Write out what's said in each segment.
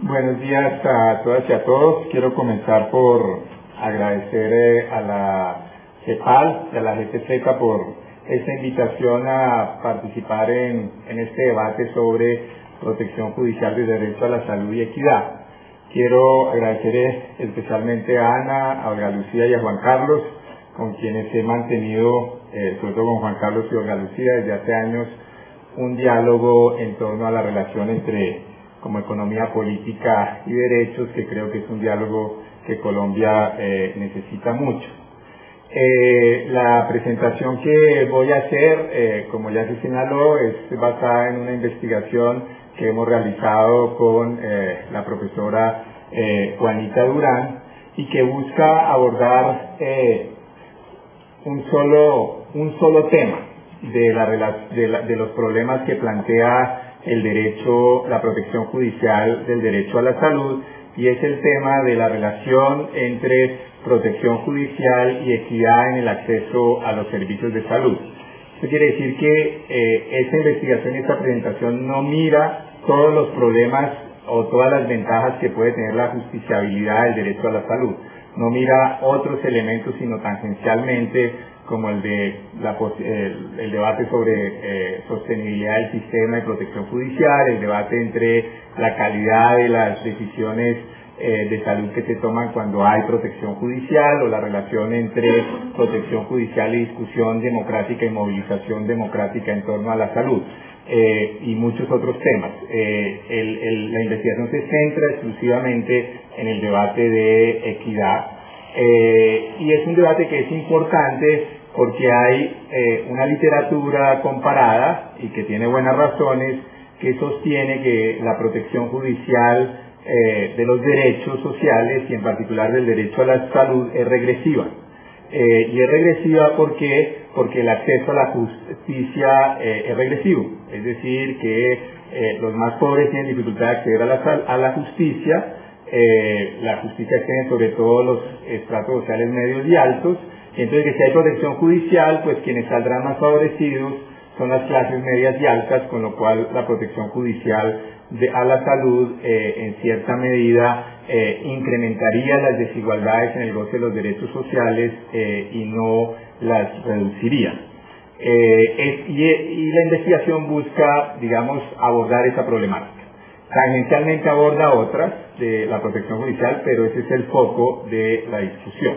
Buenos días a todas y a todos. Quiero comenzar por agradecer a la CEPAL y a la GTZ por esta invitación a participar en este debate sobre protección judicial del derecho a la salud y equidad. Quiero agradecer especialmente a Ana, a Olga Lucía y a Juan Carlos, con quienes he mantenido, sobre todo con Juan Carlos y Olga Lucía, desde hace años, un diálogo en torno a la relación entre como economía política y derechos, que creo que es un diálogo que Colombia necesita mucho. La presentación que voy a hacer, como ya se señaló, es basada en una investigación que hemos realizado con la profesora Juanita Durán y que busca abordar un solo tema de los problemas que plantea el derecho, la protección judicial del derecho a la salud, y es el tema de la relación entre protección judicial y equidad en el acceso a los servicios de salud. Esto quiere decir que esta investigación y esta presentación no mira todos los problemas o todas las ventajas que puede tener la justiciabilidad del derecho a la salud. No mira otros elementos, sino tangencialmente, como el debate sobre sostenibilidad del sistema de protección judicial, el debate entre la calidad de las decisiones de salud que se toman cuando hay protección judicial, o la relación entre protección judicial y discusión democrática y movilización democrática en torno a la salud, y muchos otros temas. La investigación se centra exclusivamente en el debate de equidad, y es un debate que es importante porque hay una literatura comparada y que tiene buenas razones, que sostiene que la protección judicial de los derechos sociales, y en particular del derecho a la salud, es regresiva. Y es regresiva porque el acceso a la justicia es regresivo, es decir, que los más pobres tienen dificultad de acceder a la justicia. La justicia accede sobre todo los estratos sociales medios y altos, y entonces que si hay protección judicial, pues quienes saldrán más favorecidos son las clases medias y altas, con lo cual la protección judicial a la salud en cierta medida incrementaría las desigualdades en el goce de los derechos sociales y no las reduciría. Y la investigación busca, digamos, abordar esa problemática. Tangencialmente aborda otras de la protección judicial, pero ese es el foco de la discusión.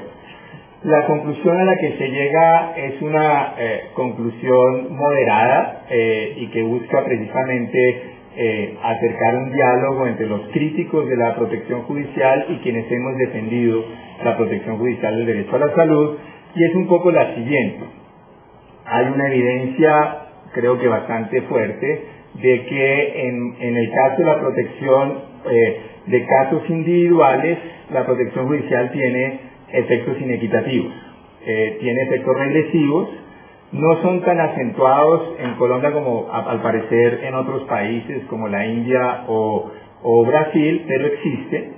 La conclusión a la que se llega es una conclusión moderada y que busca precisamente acercar un diálogo entre los críticos de la protección judicial y quienes hemos defendido la protección judicial del derecho a la salud, y es un poco la siguiente. Hay una evidencia, creo que bastante fuerte, de que en el caso de la protección de casos individuales, la protección judicial tiene efectos inequitativos, tiene efectos regresivos. No son tan acentuados en Colombia como al parecer en otros países como la India o Brasil, pero existe.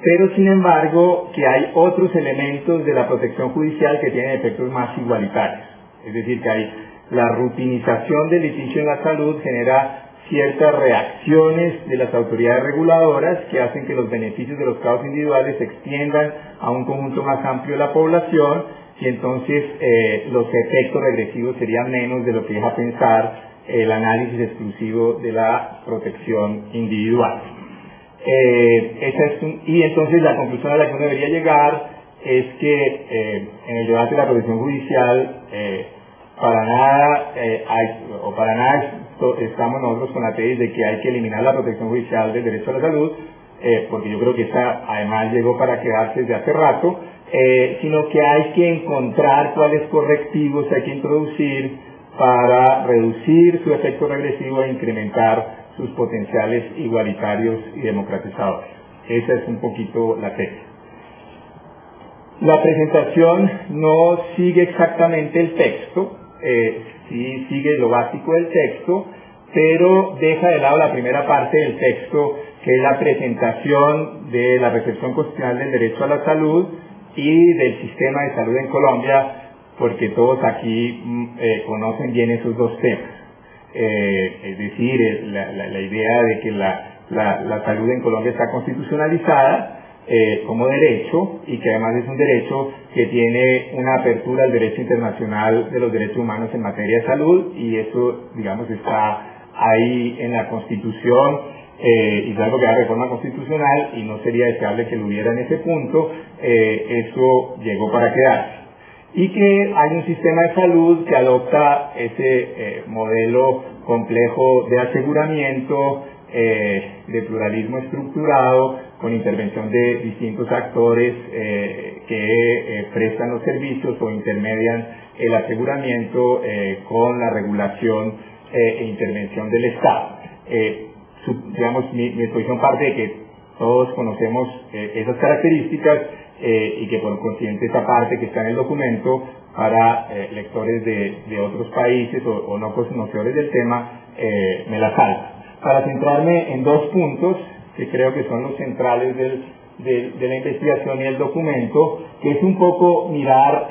Pero sin embargo que hay otros elementos de la protección judicial que tienen efectos más igualitarios. Es decir, que hay la rutinización del litigio en la salud genera ciertas reacciones de las autoridades reguladoras que hacen que los beneficios de los casos individuales se extiendan a un conjunto más amplio de la población, y entonces los efectos regresivos serían menos de lo que deja pensar el análisis exclusivo de la protección individual. Y entonces la conclusión a la que uno debería llegar es que en el debate de la protección judicial para nada estamos nosotros con la tesis de que hay que eliminar la protección judicial del derecho a la salud, porque yo creo que esta además llegó para quedarse desde hace rato, sino que hay que encontrar cuáles correctivos hay que introducir para reducir su efecto regresivo e incrementar sus potenciales igualitarios y democratizadores. Esa es un poquito la tesis. La presentación no sigue exactamente el texto, sí sigue lo básico del texto, pero deja de lado la primera parte del texto, que es la presentación de la recepción constitucional del derecho a la salud y del sistema de salud en Colombia, porque todos aquí conocen bien esos dos temas. Es decir, la idea de que la la salud en Colombia está constitucionalizada como derecho, y que además es un derecho que tiene una apertura al derecho internacional de los derechos humanos en materia de salud, y eso, digamos, está ahí en la Constitución, y salvo que la reforma constitucional, y no sería deseable que lo hubiera en ese punto, eso llegó para quedarse. Y que hay un sistema de salud que adopta ese modelo complejo de aseguramiento, de pluralismo estructurado, con intervención de distintos actores que prestan los servicios o intermedian el aseguramiento con la regulación e intervención del Estado. Digamos, mi exposición parte de que todos conocemos esas características, y que por consiguiente esa parte que está en el documento para lectores de otros países o no conocedores del tema me la salta. Para centrarme en dos puntos que creo que son los centrales de la investigación y el documento, que es un poco mirar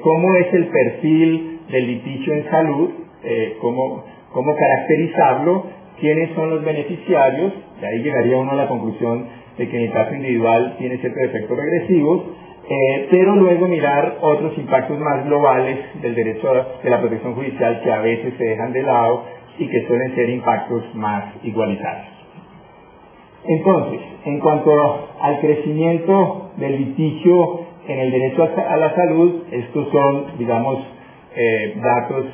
cómo es el perfil del litigio en salud, cómo caracterizarlo, quiénes son los beneficiarios. De ahí llegaría uno a la conclusión de que en el caso individual tiene ciertos efectos regresivos, pero luego mirar otros impactos más globales del derecho de la protección judicial que a veces se dejan de lado y que suelen ser impactos más igualitarios. Entonces, en cuanto al crecimiento del litigio en el derecho a la salud, estos son, digamos, datos,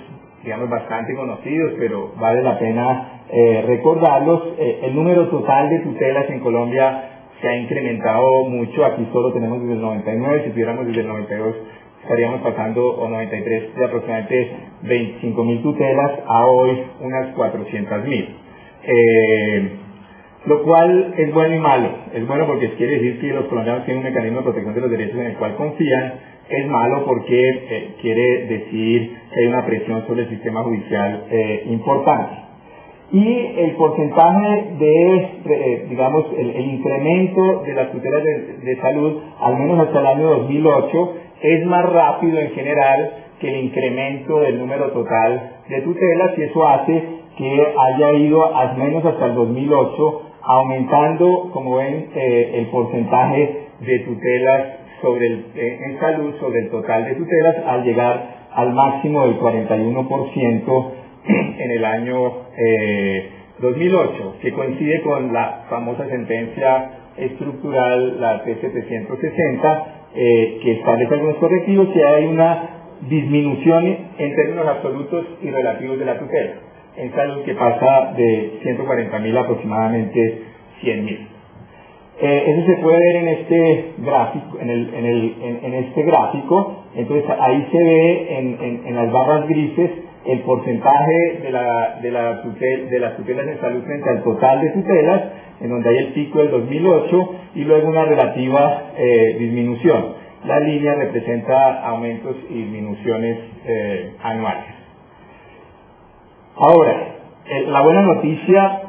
digamos, bastante conocidos, pero vale la pena recordarlos. El número total de tutelas en Colombia se ha incrementado mucho. Aquí solo tenemos desde el 99, si tuviéramos desde el 92 estaríamos pasando, o 93, de aproximadamente 25.000 tutelas a hoy unas 400.000. Lo cual es bueno y malo. Es bueno porque quiere decir que los colombianos tienen un mecanismo de protección de los derechos en el cual confían. Es malo porque quiere decir que hay una presión sobre el sistema judicial importante. Y el porcentaje de, digamos, el incremento de las tutelas de salud, al menos hasta el año 2008, es más rápido en general que el incremento del número total de tutelas, y eso hace que haya ido al menos hasta el 2008 aumentando, como ven, el porcentaje de tutelas en salud sobre el total de tutelas, al llegar al máximo del 41% en el año 2008, que coincide con la famosa sentencia estructural, la T760, que establece algunos correctivos, y hay una disminución en términos absolutos y relativos de la tutela en salud, que pasa de 140.000 a aproximadamente 100.000. Eso se puede ver en este gráfico, en este gráfico. Entonces ahí se ve en las barras grises el porcentaje de las tutelas en salud frente al total de tutelas, en donde hay el pico del 2008 y luego una relativa disminución. La línea representa aumentos y disminuciones anuales. Ahora, la buena noticia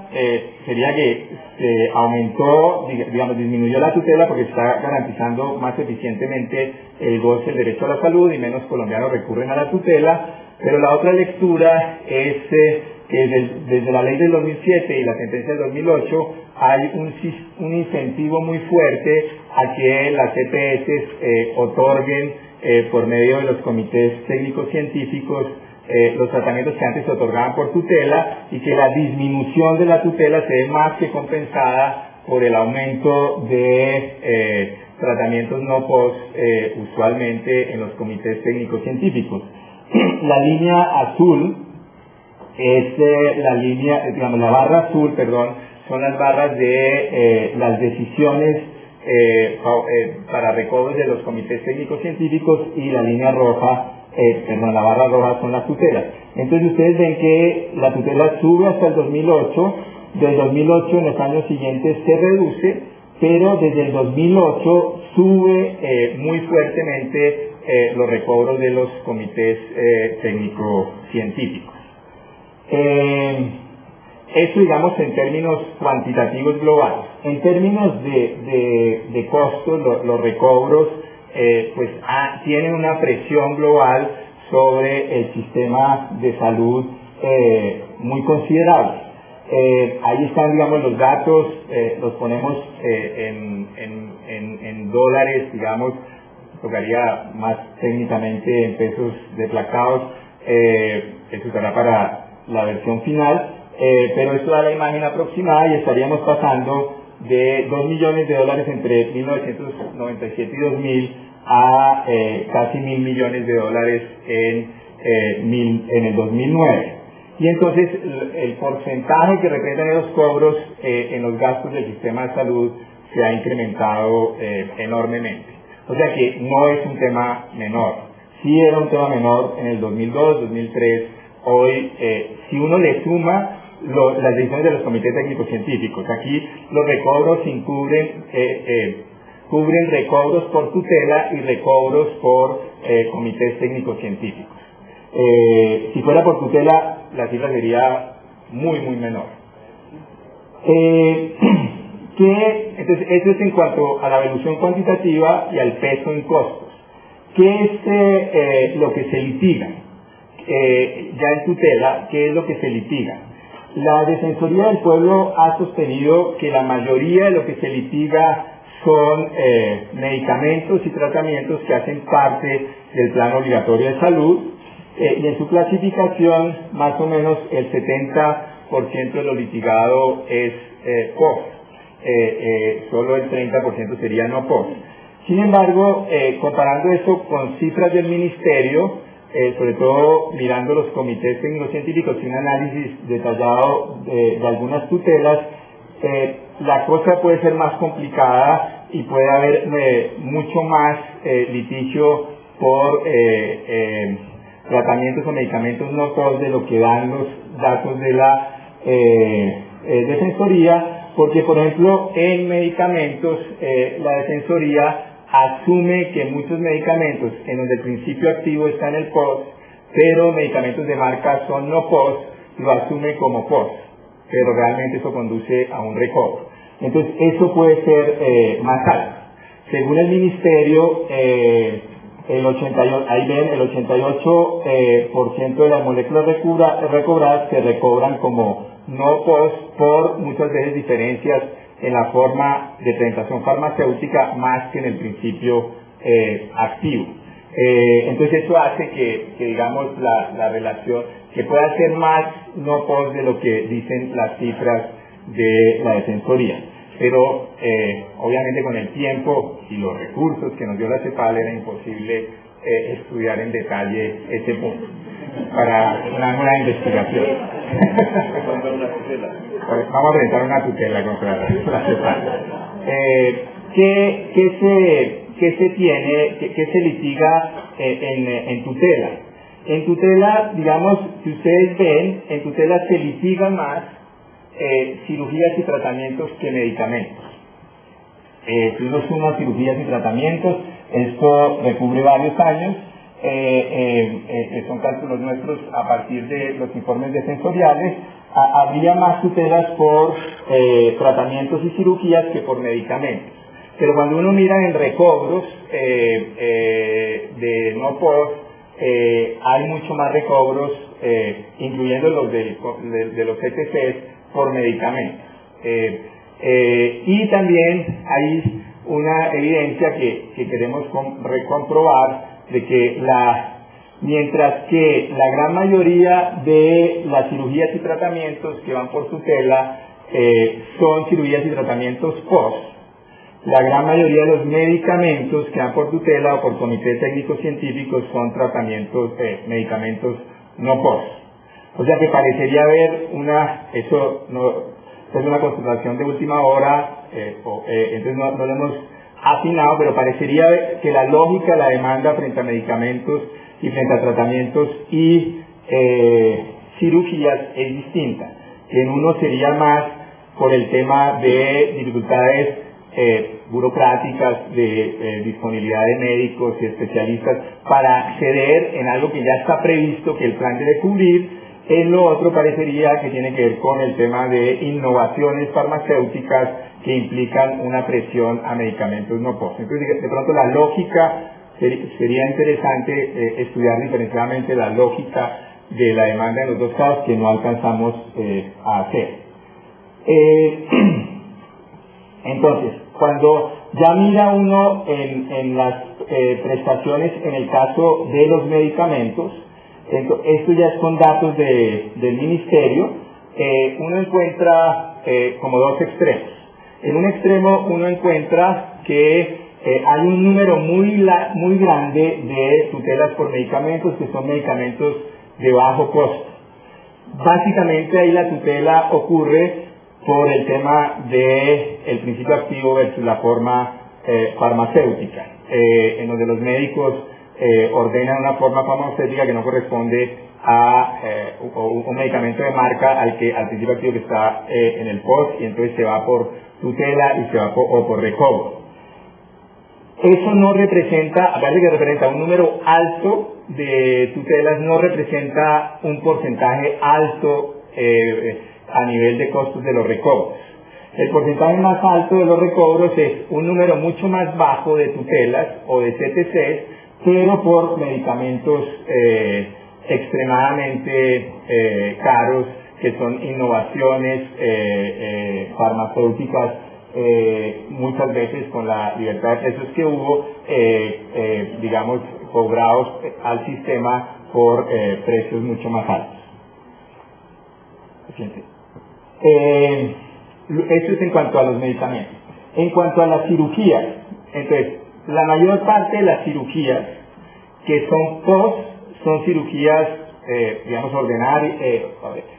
sería que se aumentó, digamos, disminuyó la tutela porque está garantizando más eficientemente el goce del derecho a la salud y menos colombianos recurren a la tutela. Pero la otra lectura es que desde la ley del 2007 y la sentencia del 2008 hay un incentivo muy fuerte a que las EPS otorguen por medio de los comités técnicos científicos los tratamientos que antes se otorgaban por tutela, y que la disminución de la tutela se ve más que compensada por el aumento de tratamientos no post usualmente en los comités técnicos científicos. La línea azul es la barra azul, son las barras de las decisiones para recobros de los comités técnicos científicos, y la línea roja, la barra roja son las tutelas. Entonces ustedes ven que la tutela sube hasta el 2008, del 2008 en los años siguientes se reduce, pero desde el 2008 sube muy fuertemente los recobros de los comités técnico-científicos. Eso, digamos, en términos cuantitativos globales. En términos de costos, los recobros tienen una presión global sobre el sistema de salud muy considerable. Ahí están, digamos, los datos, los ponemos en dólares, digamos, tocaría más técnicamente en pesos deflactados, eso será para la versión final, pero esto da la imagen aproximada y estaríamos pasando de 2 millones de dólares entre 1997 y 2000 a casi 1.000 millones de dólares en el 2009. Y entonces el porcentaje que representan esos cobros en los gastos del sistema de salud se ha incrementado enormemente. O sea que no es un tema menor. Sí era un tema menor en el 2002, 2003. Hoy, si uno le suma las decisiones de los comités técnicos científicos, aquí los recobros cubren recobros por tutela y recobros por comités técnicos científicos. Si fuera por tutela, la cifra sería muy, muy menor. Entonces, eso es en cuanto a la evolución cuantitativa y al peso en costos. ¿Qué es lo que se litiga? Ya en tutela, ¿qué es lo que se litiga? La Defensoría del Pueblo ha sostenido que la mayoría de lo que se litiga son medicamentos y tratamientos que hacen parte del plan obligatorio de salud, y en su clasificación más o menos el 70% de lo litigado es post, solo el 30% sería no post. Sin embargo, comparando eso con cifras del Ministerio, sobre todo mirando los comités técnicos científicos y un análisis detallado de algunas tutelas, la cosa puede ser más complicada y puede haber mucho más litigio por tratamientos o medicamentos no todos de lo que dan los datos de la Defensoría, porque por ejemplo en medicamentos la Defensoría asume que muchos medicamentos en donde el principio activo está en el POS, pero medicamentos de marca son no POS, lo asume como POS, pero realmente eso conduce a un recobro. Entonces eso puede ser más alto. Según el Ministerio, el 88% de las moléculas recobradas se recobran como no POS por muchas veces diferencias en la forma de presentación farmacéutica más que en el principio activo. Entonces eso hace que digamos la relación, que pueda ser más no POS de lo que dicen las cifras de la Defensoría. Pero obviamente con el tiempo y los recursos que nos dio la CEPAL era imposible estudiar en detalle ese punto para una nueva investigación. Vamos a presentar una tutela contra la CEPAL. ¿Qué se litiga en tutela? En tutela, digamos, si ustedes ven, en tutela se litiga más cirugías y tratamientos que medicamentos. Si uno suma cirugías y tratamientos, esto recubre varios años, son cálculos nuestros a partir de los informes defensoriales. Habría más tutelas por tratamientos y cirugías que por medicamentos. Pero cuando uno mira en recobros de no POS, hay mucho más recobros, incluyendo los de los ETCs, por medicamentos. Y también hay una evidencia que queremos comprobar de que mientras que la gran mayoría de las cirugías y tratamientos que van por tutela son cirugías y tratamientos post, la gran mayoría de los medicamentos que van por tutela o por comités técnicos científicos son medicamentos no post. O sea que parecería haber eso es una constatación de última hora, entonces no lo hemos afinado, pero parecería que la lógica de la demanda frente a medicamentos y frente a tratamientos y cirugías es distinta. En uno sería más por el tema de dificultades burocráticas, de disponibilidad de médicos y especialistas para acceder en algo que ya está previsto que el plan debe cubrir. En lo otro parecería que tiene que ver con el tema de innovaciones farmacéuticas que implican una presión a medicamentos no POS. Entonces, de pronto la lógica, sería interesante estudiar diferenciadamente la lógica de la demanda en los dos casos que no alcanzamos a hacer. Entonces, cuando ya mira uno en las prestaciones en el caso de los medicamentos, esto ya es con datos del ministerio, uno encuentra como dos extremos. En un extremo uno encuentra que hay un número muy grande de tutelas por medicamentos que son medicamentos de bajo costo. Básicamente ahí la tutela ocurre por el tema del principio activo versus la forma farmacéutica, en donde los médicos ordenan una forma farmacéutica que no corresponde a un medicamento de marca al principio activo que está en el POS, y entonces se va por tutela y se va por recobro. Eso no representa, aparte que representa un número alto de tutelas, no representa un porcentaje alto a nivel de costos de los recobros. El porcentaje más alto de los recobros es un número mucho más bajo de tutelas o de CTCs, pero por medicamentos extremadamente caros, que son innovaciones farmacéuticas, muchas veces con la libertad de precios que hubo, digamos, cobrados al sistema por precios mucho más altos. Eso es en cuanto a los medicamentos. En cuanto a las cirugías, entonces, la mayor parte de las cirugías que son POS son cirugías, digamos, ordinarias,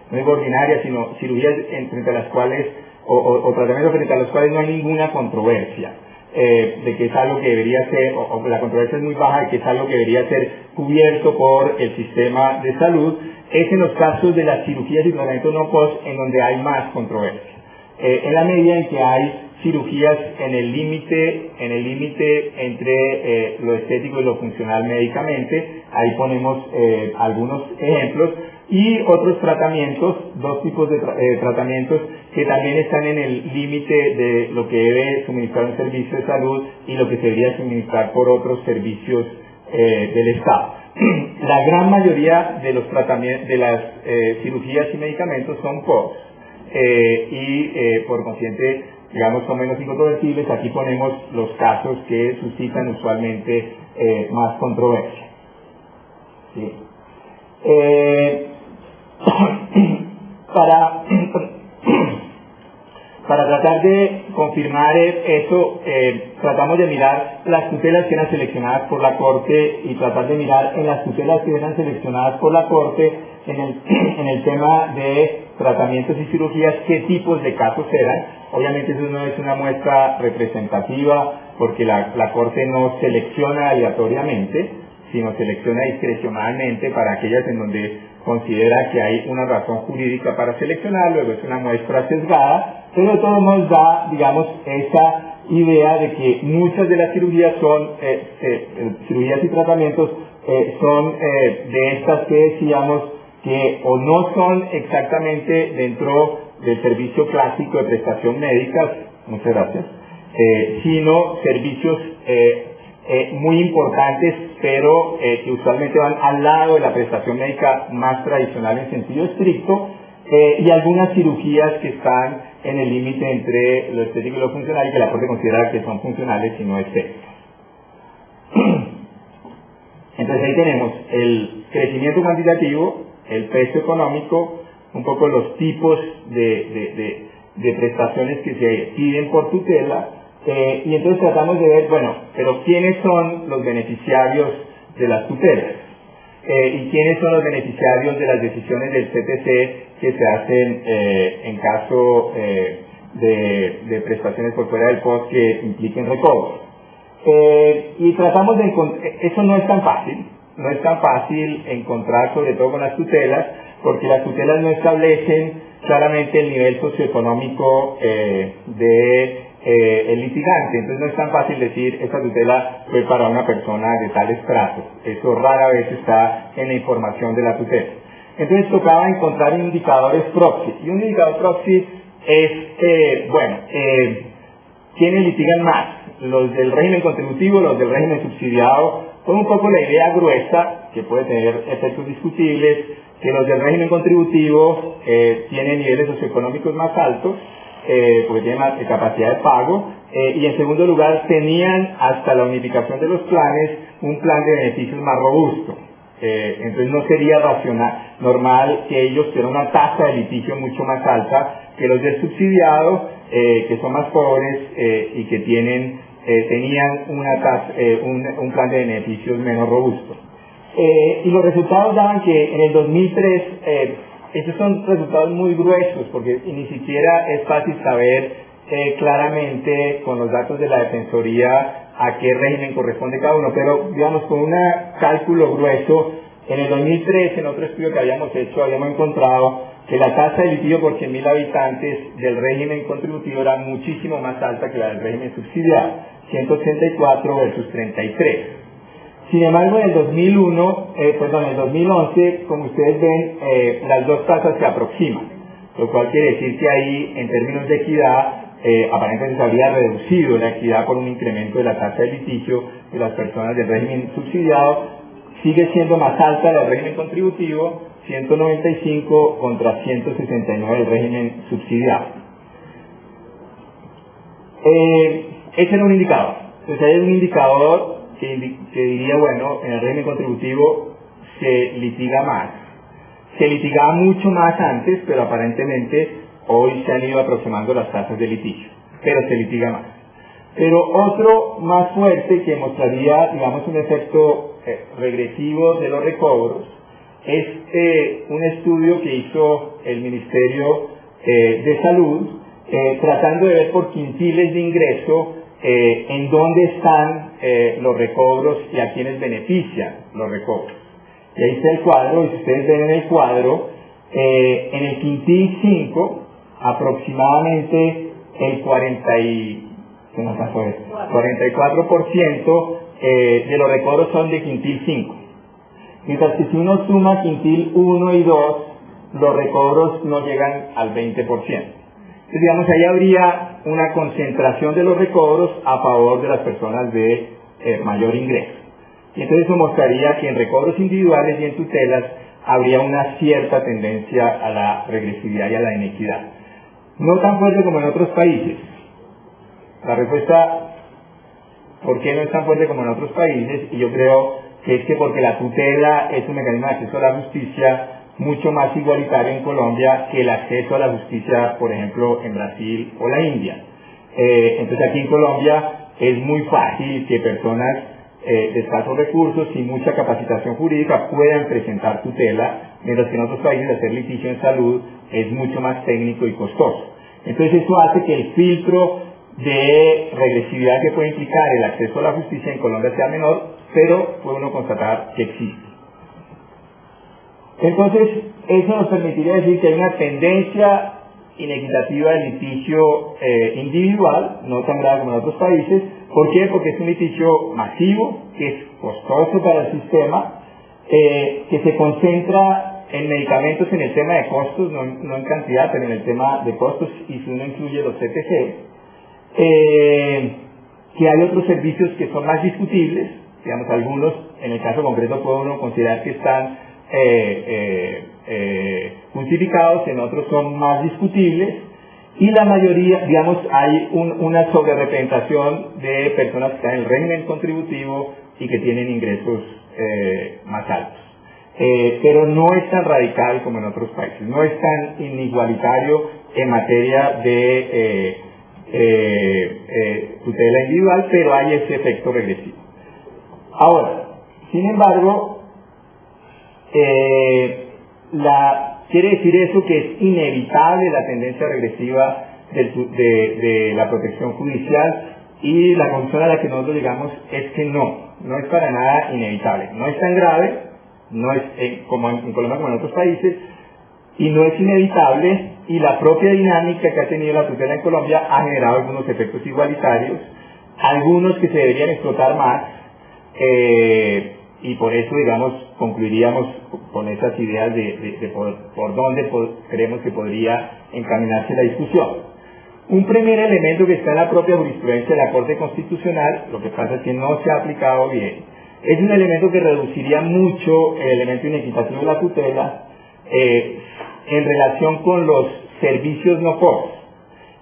no es ordinarias, sino cirugías frente a las cuales, o tratamientos frente a los cuales no hay ninguna controversia, de que es algo que debería ser, o la controversia es muy baja, de que es algo que debería ser cubierto por el sistema de salud. Es en los casos de las cirugías y tratamientos no POS en donde hay más controversia. En la medida en que hay cirugías en el límite entre lo estético y lo funcional médicamente, ahí ponemos algunos ejemplos, y otros tratamientos, dos tipos de tratamientos que también están en el límite de lo que debe suministrar un servicio de salud y lo que se debería suministrar por otros servicios del Estado. La gran mayoría de los tratamientos, de las cirugías y medicamentos son POS, y por consiguiente, digamos, son menos incontrovertibles. Aquí ponemos los casos que suscitan usualmente más controversia. ¿Sí? Para tratar de confirmar eso, tratamos de mirar las tutelas que eran seleccionadas por la Corte y tratar de mirar en las tutelas que eran seleccionadas por la Corte en el tema de tratamientos y cirugías, qué tipos de casos eran. Obviamente eso no es una muestra representativa porque la Corte no selecciona aleatoriamente, sino selecciona discrecionalmente para aquellas en donde considera que hay una razón jurídica para seleccionar. Luego es una muestra sesgada, pero de todos modos da, digamos, esa idea de que muchas de las cirugías son, cirugías y tratamientos son de estas que decíamos que o no son exactamente dentro del servicio clásico de prestación médica, muchas gracias, sino servicios muy importantes, pero que usualmente van al lado de la prestación médica más tradicional en sentido estricto, y algunas cirugías que están en el límite entre lo estético y lo funcional y que la Corte considera que son funcionales y no estéticas. Entonces ahí tenemos el crecimiento cuantitativo, el peso económico, un poco los tipos de prestaciones que se piden por tutela, y entonces tratamos de ver, bueno, pero ¿quiénes son los beneficiarios de las tutelas? ¿Y quiénes son los beneficiarios de las decisiones del CTC que se hacen en caso de prestaciones por fuera del POS que impliquen recobro? Y tratamos de encontrar, eso no es tan fácil encontrar, sobre todo con las tutelas, porque las tutelas no establecen claramente el nivel socioeconómico el litigante. Entonces no es tan fácil decir esta tutela fue para una persona de tal estrato. Eso rara vez está en la información de la tutela. Entonces tocaba encontrar indicadores proxy, y un indicador proxy es, ¿quiénes litigan más? ¿Los del régimen contributivo, los del régimen subsidiado? Con un poco la idea gruesa, que puede tener efectos discutibles, que los del régimen contributivo tienen niveles socioeconómicos más altos, porque tienen más capacidad de pago, y en segundo lugar tenían hasta la unificación de los planes un plan de beneficios más robusto. Entonces no sería normal que ellos tuvieran una tasa de litigio mucho más alta que los del subsidiado, que son más pobres y que tenían un plan de beneficios menos robusto. Y los resultados daban que en el 2003, estos son resultados muy gruesos, porque ni siquiera es fácil saber claramente con los datos de la Defensoría a qué régimen corresponde cada uno, pero digamos con un cálculo grueso, en el 2003, en otro estudio que habíamos hecho, habíamos encontrado que la tasa de litigio por 100.000 habitantes del régimen contributivo era muchísimo más alta que la del régimen subsidiado, 184 versus 33. Sin embargo, en el 2011, como ustedes ven, las dos tasas se aproximan, lo cual quiere decir que ahí, en términos de equidad, aparentemente se habría reducido la equidad por un incremento de la tasa de litigio de las personas del régimen subsidiado. Sigue siendo más alta la del régimen contributivo, 195 contra 169 del régimen subsidiado. Ese era un indicador. Entonces hay un indicador que diría, bueno, en el régimen contributivo se litiga más. Se litigaba mucho más antes, pero aparentemente hoy se han ido aproximando las tasas de litigio, pero se litiga más. Pero otro más fuerte que mostraría, digamos, un efecto regresivo de los recobros es un estudio que hizo el Ministerio de Salud, tratando de ver por quintiles de ingreso en dónde están los recobros y a quiénes benefician los recobros. Y ahí está el cuadro, y si ustedes ven en el cuadro, en el quintil 5, aproximadamente el 44% de los recobros son de quintil 5. Mientras que si uno suma quintil 1 y 2, los recobros no llegan al 20%. Entonces, digamos, ahí habría una concentración de los recobros a favor de las personas de mayor ingreso. Y entonces eso mostraría que en recobros individuales y en tutelas habría una cierta tendencia a la regresividad y a la inequidad. No tan fuerte como en otros países. La respuesta, ¿por qué no es tan fuerte como en otros países? Y yo creo que es que porque la tutela es un mecanismo de acceso a la justicia mucho más igualitario en Colombia que el acceso a la justicia, por ejemplo, en Brasil o la India. Entonces aquí en Colombia es muy fácil que personas de escasos recursos y mucha capacitación jurídica puedan presentar tutela, mientras que en otros países hacer litigio en salud es mucho más técnico y costoso. Entonces eso hace que el filtro de regresividad que puede implicar el acceso a la justicia en Colombia sea menor, pero puede uno constatar que existe. Entonces, eso nos permitiría decir que hay una tendencia inequitativa del litigio individual, no tan grave como en otros países. ¿Por qué? Porque es un litigio masivo, que es costoso para el sistema, que se concentra en medicamentos en el tema de costos, no en cantidad, pero en el tema de costos, y si uno incluye los CTC, que hay otros servicios que son más discutibles, digamos algunos, en el caso concreto puede uno considerar que están justificados, en otros son más discutibles, y la mayoría, digamos, hay una sobrerepresentación de personas que están en el régimen contributivo y que tienen ingresos más altos. Pero no es tan radical como en otros países, no es tan inigualitario en materia de tutela individual, pero hay ese efecto regresivo. Ahora, sin embargo, quiere decir eso que es inevitable la tendencia regresiva de la protección judicial, y la conclusión a la que nosotros llegamos es que no es para nada inevitable. No es tan grave, no es como en Colombia como en otros países, y no es inevitable, y la propia dinámica que ha tenido la tutela en Colombia ha generado algunos efectos igualitarios, algunos que se deberían explotar más, y por eso, digamos, concluiríamos con esas ideas de por dónde creemos que podría encaminarse la discusión. Un primer elemento que está en la propia jurisprudencia de la Corte Constitucional, lo que pasa es que no se ha aplicado bien, es un elemento que reduciría mucho el elemento inequitativo de la tutela, en relación con los servicios no POS,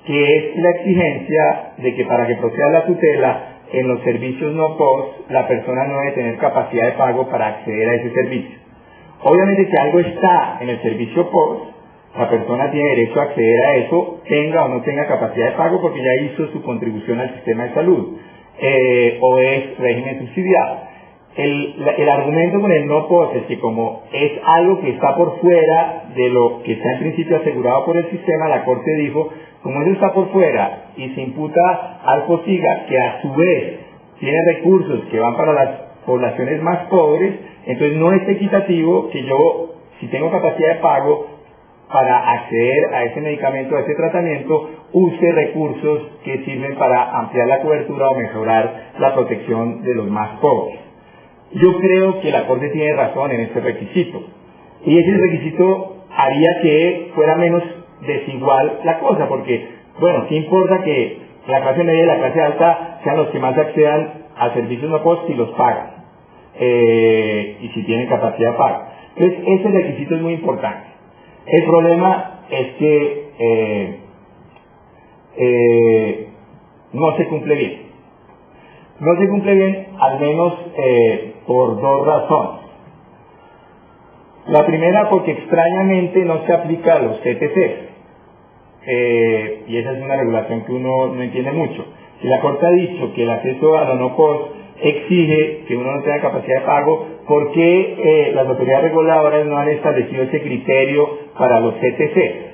que es la exigencia de que para que proceda la tutela en los servicios no POS, la persona no debe tener capacidad de pago para acceder a ese servicio. Obviamente, si algo está en el servicio POS, la persona tiene derecho a acceder a eso, tenga o no tenga capacidad de pago, porque ya hizo su contribución al sistema de salud, o es régimen subsidiado. El argumento con el no POS es que como es algo que está por fuera de lo que está en principio asegurado por el sistema, la Corte dijo, como eso está por fuera y se imputa al FOSIGA, que a su vez tiene recursos que van para las poblaciones más pobres, entonces no es equitativo que yo, si tengo capacidad de pago para acceder a ese medicamento, a ese tratamiento, use recursos que sirven para ampliar la cobertura o mejorar la protección de los más pobres. Yo creo que la Corte tiene razón en este requisito, y ese requisito haría que fuera menos desigual la cosa, porque, bueno, ¿qué importa que la clase media y la clase alta sean los que más accedan a servicios no POS si los pagan, y si tienen capacidad de pago? Entonces, ese requisito es muy importante. El problema es que no se cumple bien. No se cumple bien, al menos por dos razones. La primera, porque extrañamente no se aplica a los CTC. Y esa es una regulación que uno no entiende mucho. Si la Corte ha dicho que el acceso a la no POS exige que uno no tenga capacidad de pago, ¿por qué las autoridades reguladoras no han establecido ese criterio para los CTC?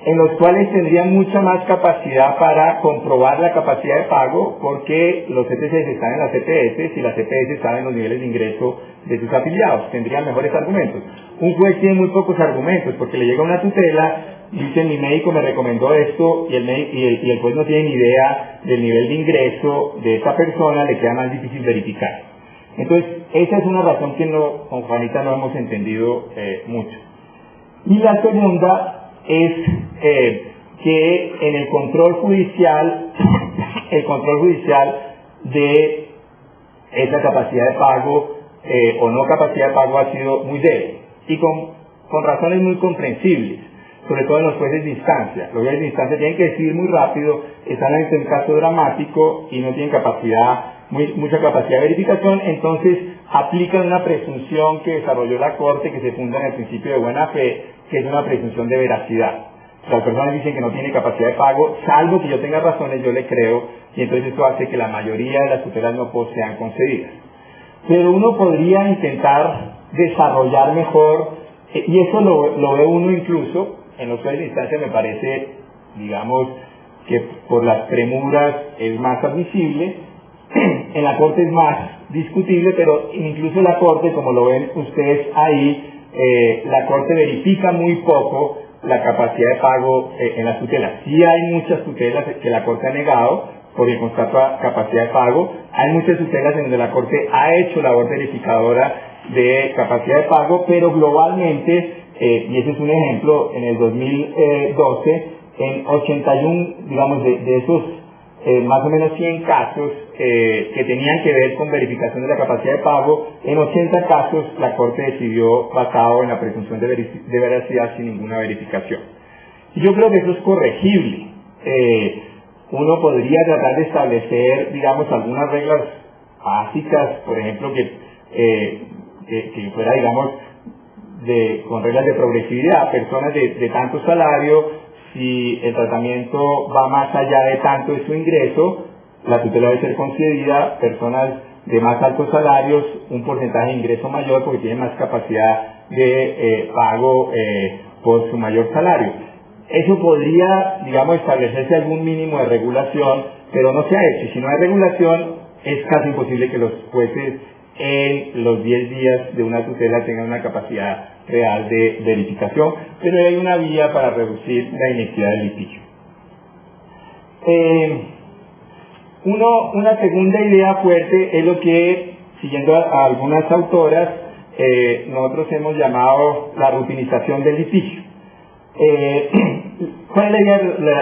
En los cuales tendrían mucha más capacidad para comprobar la capacidad de pago, porque los CTC están en las CPS y las CPS saben los niveles de ingreso de sus afiliados, tendrían mejores argumentos. Un juez tiene muy pocos argumentos, porque le llega una tutela, dice mi médico me recomendó esto, y el juez no tiene ni idea del nivel de ingreso de esa persona, le queda más difícil verificar. Entonces, esa es una razón que con Juanita no hemos entendido mucho. Y la segunda es que en el control judicial de esa capacidad de pago o no capacidad de pago ha sido muy débil, y con razones muy comprensibles, sobre todo en los jueces de instancia. Los jueces de instancia tienen que decidir muy rápido, están ante un caso dramático y no tienen mucha capacidad de verificación, entonces aplican una presunción que desarrolló la Corte, que se funda en el principio de buena fe, que es una presunción de veracidad. Las personas dicen que no tiene capacidad de pago, salvo que yo tenga razones, yo le creo, y entonces esto hace que la mayoría de las tutelas no POS sean concedidas. Pero uno podría intentar desarrollar mejor, y eso lo ve uno incluso en los jueces de instancia, me parece, digamos, que por las premuras es más admisible, en la Corte es más discutible, pero incluso en la Corte, como lo ven ustedes ahí, la Corte verifica muy poco la capacidad de pago en las tutelas. Sí hay muchas tutelas que la Corte ha negado porque constata capacidad de pago. Hay muchas tutelas en donde la Corte ha hecho labor verificadora de capacidad de pago, pero globalmente, y ese es un ejemplo, en el 2012, en 81, digamos, de esos más o menos 100 casos que tenían que ver con verificación de la capacidad de pago, en 80 casos la Corte decidió basado en la presunción de veracidad sin ninguna verificación. Y yo creo que eso es corregible. Uno podría tratar de establecer, digamos, algunas reglas básicas, por ejemplo, que fuera, digamos, con reglas de progresividad, personas de tanto salario, si el tratamiento va más allá de tanto de su ingreso, la tutela debe ser concedida. Personas de más altos salarios, un porcentaje de ingreso mayor porque tienen más capacidad de pago por su mayor salario. Eso podría, digamos, establecerse algún mínimo de regulación, pero no se ha hecho. Y si no hay regulación, es casi imposible que los jueces en los 10 días de una tutela tengan una capacidad real de verificación, pero hay una vía para reducir la inequidad del litigio. Una segunda idea fuerte es lo que, siguiendo a algunas autoras, nosotros hemos llamado la rutinización del litigio. ¿Cuál es la idea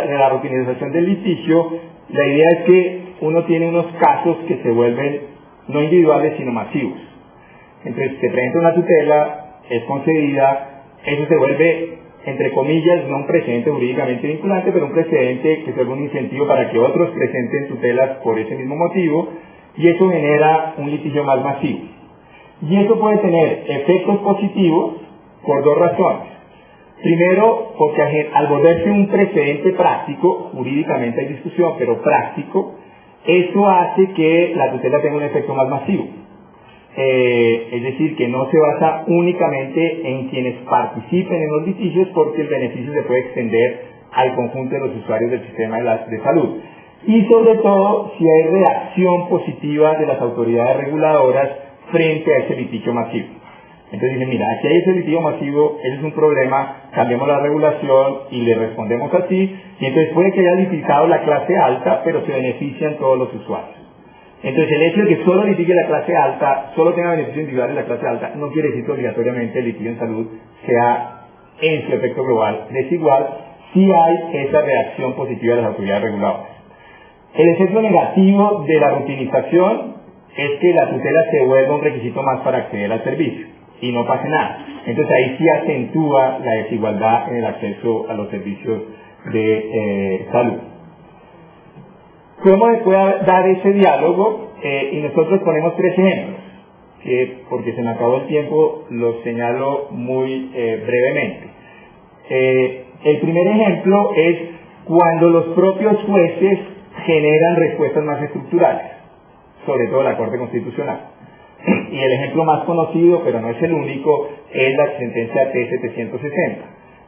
de la rutinización del litigio? La idea es que uno tiene unos casos que se vuelven no individuales sino masivos. Entonces se presenta una tutela, es concedida, eso se vuelve, entre comillas, no un precedente jurídicamente vinculante, pero un precedente que se vuelve un incentivo para que otros presenten tutelas por ese mismo motivo, y eso genera un litigio más masivo. Y eso puede tener efectos positivos por dos razones. Primero, porque al volverse un precedente práctico, jurídicamente hay discusión, pero práctico, eso hace que la tutela tenga un efecto más masivo. Es decir, que no se basa únicamente en quienes participen en los litigios, porque el beneficio se puede extender al conjunto de los usuarios del sistema de salud. Y sobre todo, si hay reacción positiva de las autoridades reguladoras frente a ese litigio masivo. Entonces dicen, mira, aquí hay ese litigio masivo, ese es un problema, cambiemos la regulación y le respondemos así, y entonces puede que haya litigado la clase alta, pero se benefician todos los usuarios. Entonces el hecho de que solo litigue la clase alta, solo tenga beneficios individuales la clase alta, no quiere decir que obligatoriamente el litigio en salud sea en su efecto global desigual, si hay esa reacción positiva de las autoridades reguladoras. El efecto negativo de la rutinización es que la tutela se vuelva un requisito más para acceder al servicio y no pase nada. Entonces ahí sí acentúa la desigualdad en el acceso a los servicios de salud. ¿Cómo se puede dar ese diálogo? Y nosotros ponemos tres ejemplos, que porque se me acabó el tiempo los señalo muy brevemente. El primer ejemplo es cuando los propios jueces generan respuestas más estructurales, sobre todo la Corte Constitucional. Y el ejemplo más conocido, pero no es el único, es la sentencia T-760.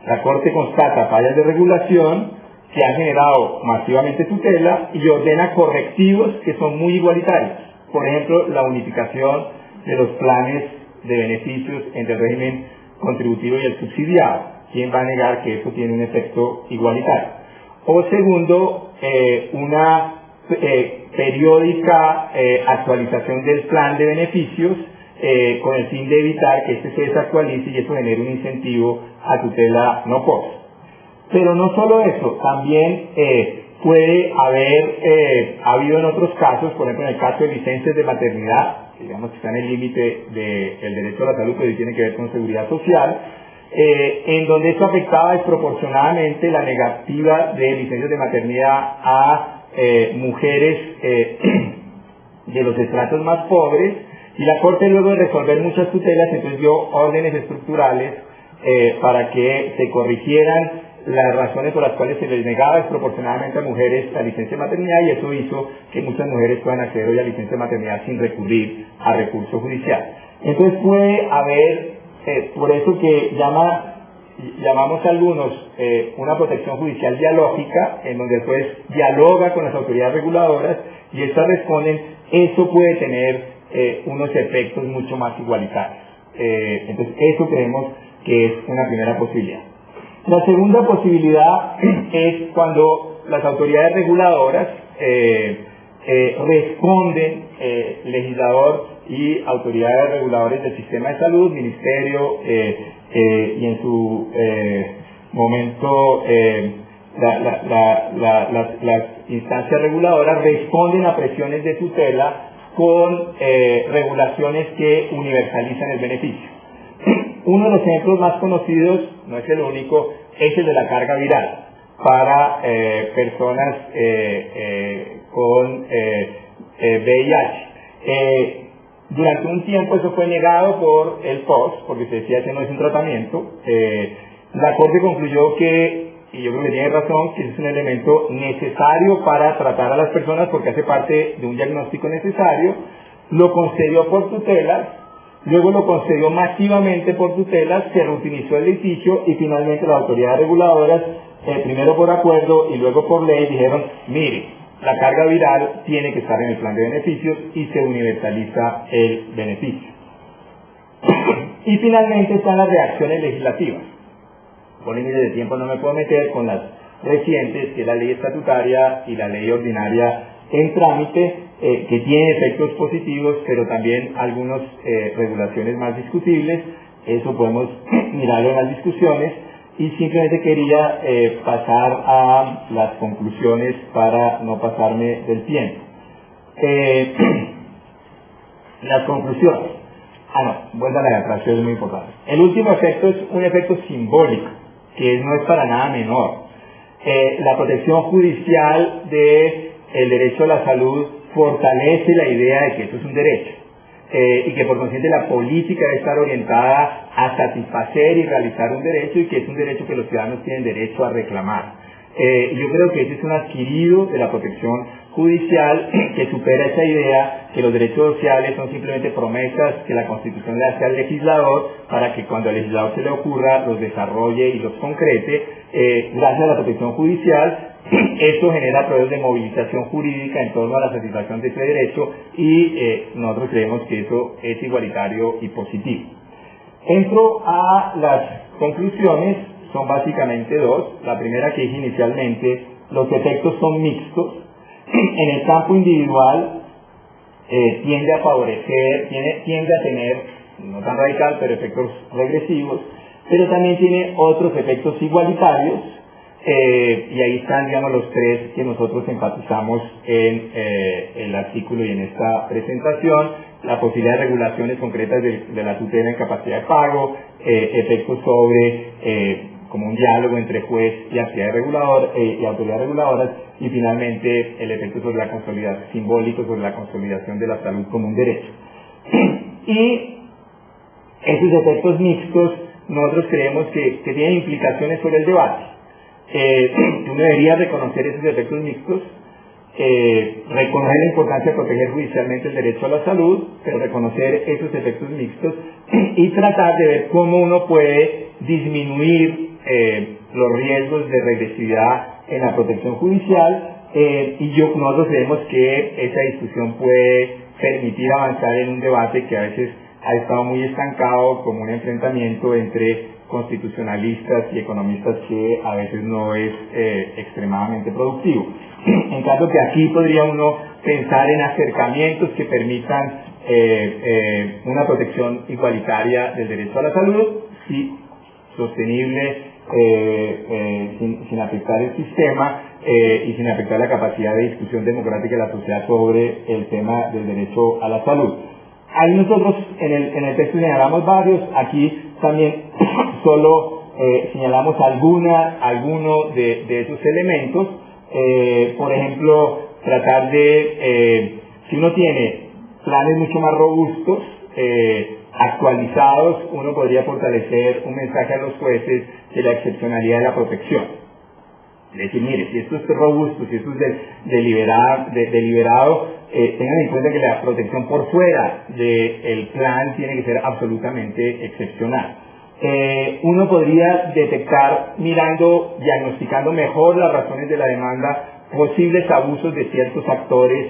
La Corte constata fallas de regulación que han generado masivamente tutela y ordena correctivos que son muy igualitarios. Por ejemplo, la unificación de los planes de beneficios entre el régimen contributivo y el subsidiado. ¿Quién va a negar que eso tiene un efecto igualitario? O segundo, una periódica actualización del plan de beneficios con el fin de evitar que este se desactualice y eso genere un incentivo a tutela no post. Pero no solo eso, también puede haber habido en otros casos, por ejemplo en el caso de licencias de maternidad, que digamos que está en el límite del derecho a la salud, pero tiene que ver con seguridad social, en donde esto afectaba desproporcionadamente la negativa de licencias de maternidad a mujeres de los estratos más pobres, y la Corte luego de resolver muchas tutelas entonces dio órdenes estructurales para que se corrigieran las razones por las cuales se les negaba desproporcionadamente a mujeres la licencia de maternidad, y eso hizo que muchas mujeres puedan acceder hoy a licencia de maternidad sin recurrir a recurso judicial. Entonces puede haber, por eso que llamamos a algunos una protección judicial dialógica, en donde el juez dialoga con las autoridades reguladoras y estas responden, eso puede tener unos efectos mucho más igualitarios. Entonces eso creemos que es una primera posibilidad. La segunda posibilidad es cuando las autoridades reguladoras responden, legislador y autoridades reguladoras del sistema de salud, ministerio y en su momento las instancias reguladoras responden a presiones de tutela con regulaciones que universalizan el beneficio. Uno de los ejemplos más conocidos, no es el único, es el de la carga viral para personas con VIH. Durante un tiempo eso fue negado por el POS, porque se decía que no es un tratamiento. La Corte concluyó que, y yo creo que tiene razón, que es un elemento necesario para tratar a las personas porque hace parte de un diagnóstico necesario. Lo concedió por tutelas, luego lo concedió masivamente por tutelas, se reutilizó el litigio y finalmente las autoridades reguladoras, primero por acuerdo y luego por ley, dijeron, mire, la carga viral tiene que estar en el plan de beneficios y se universaliza el beneficio. Y finalmente están las reacciones legislativas. Por límite de tiempo no me puedo meter con las recientes, que es la ley estatutaria y la ley ordinaria en trámite, que tienen efectos positivos, pero también algunas regulaciones más discutibles. Eso podemos mirarlo en las discusiones. Y simplemente quería pasar a las conclusiones para no pasarme del tiempo. Las conclusiones. Vuelta a la de atrás, que es muy importante. El último efecto es un efecto simbólico, que no es para nada menor. La protección judicial del derecho a la salud fortalece la idea de que eso es un derecho. Y que por consiguiente la política debe estar orientada a satisfacer y realizar un derecho, y que es un derecho que los ciudadanos tienen derecho a reclamar. Yo creo que ese es un adquirido de la protección judicial que supera esa idea que los derechos sociales son simplemente promesas que la Constitución le hace al legislador para que cuando al legislador se le ocurra los desarrolle y los concrete. Gracias a la protección judicial, esto genera procesos de movilización jurídica en torno a la satisfacción de ese derecho, y nosotros creemos que eso es igualitario y positivo. Entro a las conclusiones. Son básicamente dos. La primera, que dije inicialmente, los efectos son mixtos. En el campo individual tiende a favorecer, tiende a tener, no tan radical, pero efectos regresivos, pero también tiene otros efectos igualitarios, y ahí están, digamos, los tres que nosotros enfatizamos en el artículo y en esta presentación: la posibilidad de regulaciones concretas de la tutela en capacidad de pago, efectos sobre como un diálogo entre juez y autoridades reguladoras, y finalmente el efecto sobre la consolidación simbólico, sobre la consolidación de la salud como un derecho. Y esos efectos mixtos nosotros creemos que tienen implicaciones sobre el debate. Uno debería reconocer esos efectos mixtos, reconocer la importancia de proteger judicialmente el derecho a la salud, pero reconocer esos efectos mixtos y tratar de ver cómo uno puede disminuir los riesgos de regresividad en la protección judicial, nosotros creemos que esa discusión puede permitir avanzar en un debate que a veces ha estado muy estancado, como un enfrentamiento entre constitucionalistas y economistas que a veces no es extremadamente productivo. En caso que aquí podría uno pensar en acercamientos que permitan una protección igualitaria del derecho a la salud, sí, sostenible, sin afectar el sistema y sin afectar la capacidad de discusión democrática de la sociedad sobre el tema del derecho a la salud. Ahí nosotros en el texto señalamos varios. Aquí también solo señalamos alguno de esos elementos. Por ejemplo, tratar de, si uno tiene planes mucho más robustos, actualizados, uno podría fortalecer un mensaje a los jueces de la excepcionalidad de la protección. Es decir, mire, si esto es robusto, si esto es deliberado, tengan en cuenta que la protección por fuera del plan tiene que ser absolutamente excepcional. Uno podría detectar, diagnosticando mejor las razones de la demanda, posibles abusos de ciertos actores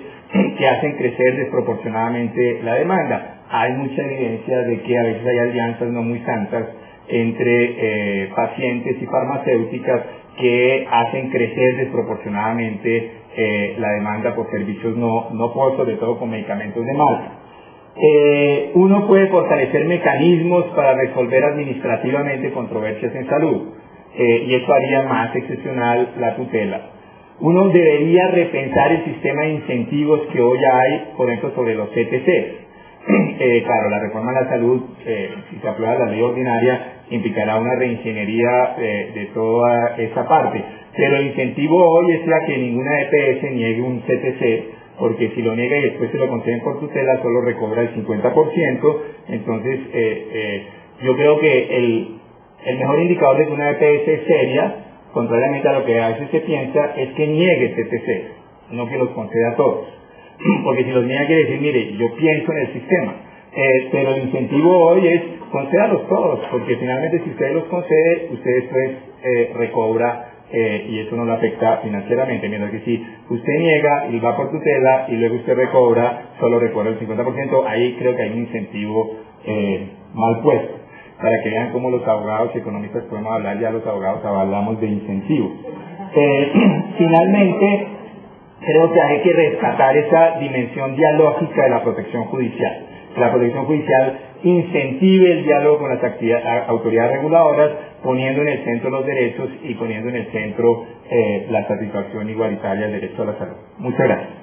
que hacen crecer desproporcionadamente la demanda. Hay mucha evidencia de que a veces hay alianzas no muy santas entre pacientes y farmacéuticas que hacen crecer desproporcionadamente la demanda por servicios sobre todo con medicamentos de marca. Uno puede fortalecer mecanismos para resolver administrativamente controversias en salud, y eso haría más excepcional la tutela. Uno debería repensar el sistema de incentivos que hoy hay, por ejemplo, sobre los CTCs. Claro, la reforma de la salud, si se aprueba la ley ordinaria, implicará una reingeniería de toda esa parte. Pero el incentivo hoy es la que ninguna EPS niegue un CTC, porque si lo niega y después se lo conceden por tutela, solo recobra el 50%. Entonces, yo creo que el mejor indicador de que una EPS seria, contrariamente a lo que a veces se piensa, es que niegue CTC, no que los conceda a todos. Porque si los niega quiere decir, mire, yo pienso en el sistema, pero el incentivo hoy es concédalos todos, porque finalmente si usted los concede, usted después recobra y eso no lo afecta financieramente, mientras que si usted niega y va por tutela y luego usted recobra, solo recobra el 50%, ahí creo que hay un incentivo mal puesto. Para que vean cómo los abogados y economistas podemos hablar, ya los abogados hablamos de incentivos. Finalmente, creo que hay que rescatar esa dimensión dialógica de la protección judicial. Que la protección judicial incentive el diálogo con las autoridades reguladoras, poniendo en el centro los derechos y poniendo en el centro la satisfacción igualitaria del derecho a la salud. Muchas gracias.